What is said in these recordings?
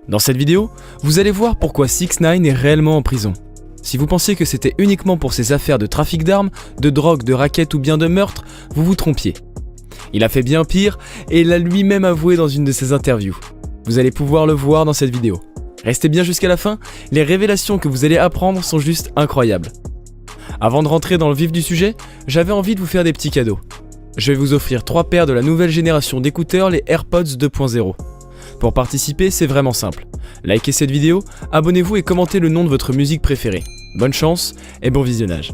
Dans cette vidéo, vous allez voir pourquoi 6ix9ine est réellement en prison. Si vous pensiez que c'était uniquement pour ses affaires de trafic d'armes, de drogue, de raquettes ou bien de meurtre, vous vous trompiez. Il a fait bien pire et il l'a lui-même avoué dans une de ses interviews. Vous allez pouvoir le voir dans cette vidéo. Restez bien jusqu'à la fin, les révélations que vous allez apprendre sont juste incroyables. Avant de rentrer dans le vif du sujet, j'avais envie de vous faire des petits cadeaux. Je vais vous offrir 3 paires de la nouvelle génération d'écouteurs, les AirPods 2.0. Pour participer, c'est vraiment simple. Likez cette vidéo, abonnez-vous et commentez le nom de votre musique préférée. Bonne chance et bon visionnage.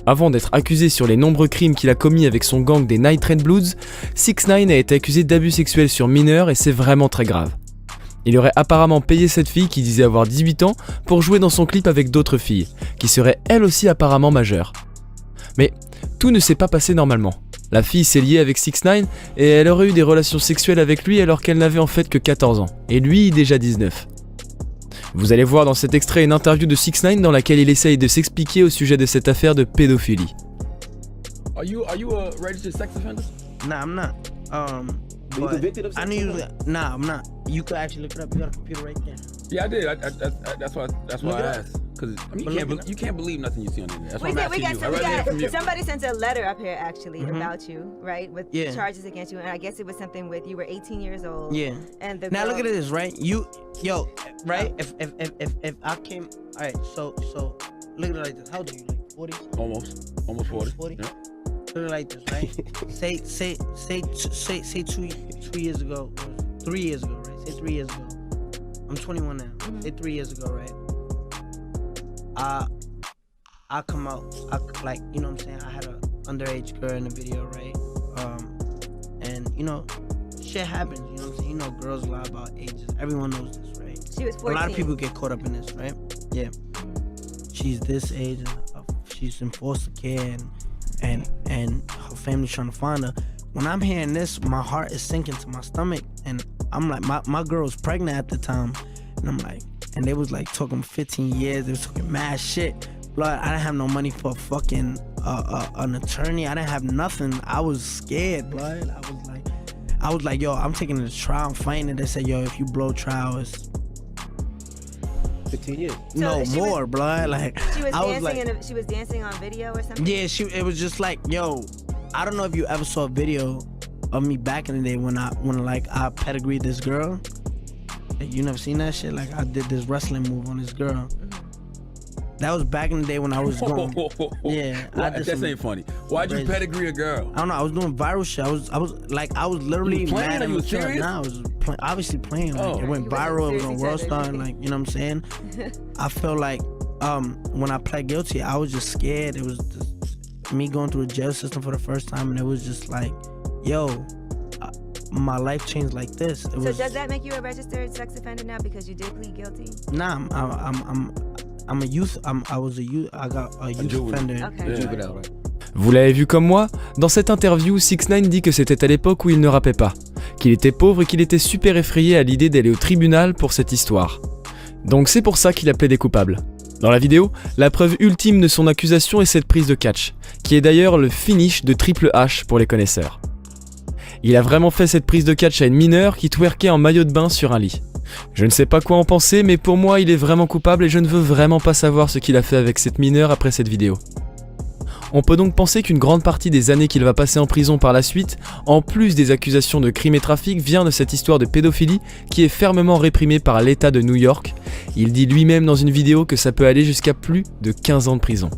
Avant d'être accusé sur les nombreux crimes qu'il a commis avec son gang des Night Trend Bloods, 6ix9ine a été accusé d'abus sexuels sur mineurs et c'est vraiment très grave. Il aurait apparemment payé cette fille qui disait avoir 18 ans pour jouer dans son clip avec d'autres filles, qui seraient elles aussi apparemment majeures. Mais tout ne s'est pas passé normalement. La fille s'est liée avec 6ix9ine et elle aurait eu des relations sexuelles avec lui alors qu'elle n'avait en fait que 14 ans, et lui déjà 19. Vous allez voir dans cet extrait une interview de 6ix9ine dans laquelle il essaye de s'expliquer au sujet de cette affaire de pédophilie. Are you a registered sex offender? Nah, I'm not. Were you convicted of I sex knew you. offender? Nah, I'm not. You could actually look it up. You got a computer right there. Yeah, I did. That's why Look I it up. asked. Because I mean, But look it you can't believe nothing you see on the internet. That's why We I'm got, we asking got, you. so I read it from you. somebody sent a letter up here actually Mhm. about you, right? With Yeah. charges against you, and I guess it was something with you were 18 years old. Yeah. And the Now girl, look at this, right? Right? If I came, all right. So look at it like this. How old are you? Like 40? Almost 40. 40? Yeah. Look at it like this, right? say 2 years ago, or 3 years ago, right? Say 3 years ago. I'm 21 now. Mhm. Say 3 years ago, right? I come out, like, you know what I'm saying? I had a underage girl in the video, right? And you know, shit happens, you know what I'm saying? You know, girls lie about ages. Everyone knows this, right? she was 14. A lot of people get caught up in this, right? Yeah. She's this age, and she's in foster care, and her family's trying to find her. When I'm hearing this, my heart is sinking to my stomach, and I'm like, my girl was pregnant at the time, and I'm like, and they was like talking 15 years, they was talking mad shit. Blood, I didn't have no money for fucking an attorney. I didn't have nothing. I was scared, blood. I was like, yo, I'm taking it to trial. I'm fighting it. They said, yo, if you blow trial, it's 15 years. no she more, blood. Like, She was I was dancing, like, she was dancing on video or something. yeah, it was just like, yo, I don't know if you ever saw a video of me back in the day when I pedigreed this girl. You never seen that shit? Like, I did this wrestling move on this girl. That was back in the day when I was going. Yeah, I did That some ain't funny. Why'd you crazy- pedigree a girl? I don't know. I was doing viral shit. I was literally You was playing? mad Are at you myself. serious? Nah, I was obviously playing. Like, Oh. it went You wasn't viral. It was on seriously World Star, tethered. and like, you know what I'm saying. I felt like when I pled guilty, I was just scared. It was just me going through a jail system for the first time, and it was just like, yo, my life changed like this. It So was does that make you a registered sex offender now because you did plead guilty? nah. I'm a youth. I was a youth. I got a youth juvenile. offender. Okay. Juvenile, right? Vous l'avez vu comme moi, dans cette interview, 6ix9ine dit que c'était à l'époque où il ne rappait pas, qu'il était pauvre et qu'il était super effrayé à l'idée d'aller au tribunal pour cette histoire. Donc c'est pour ça qu'il a plaidé coupable. Dans la vidéo, la preuve ultime de son accusation est cette prise de catch, qui est d'ailleurs le finish de Triple H pour les connaisseurs. Il a vraiment fait cette prise de catch à une mineure qui twerkait en maillot de bain sur un lit. Je ne sais pas quoi en penser, mais pour moi il est vraiment coupable et je ne veux vraiment pas savoir ce qu'il a fait avec cette mineure après cette vidéo. On peut donc penser qu'une grande partie des années qu'il va passer en prison par la suite, en plus des accusations de crime et trafic, vient de cette histoire de pédophilie qui est fermement réprimée par l'État de New York. Il dit lui-même dans une vidéo que ça peut aller jusqu'à plus de 15 ans de prison.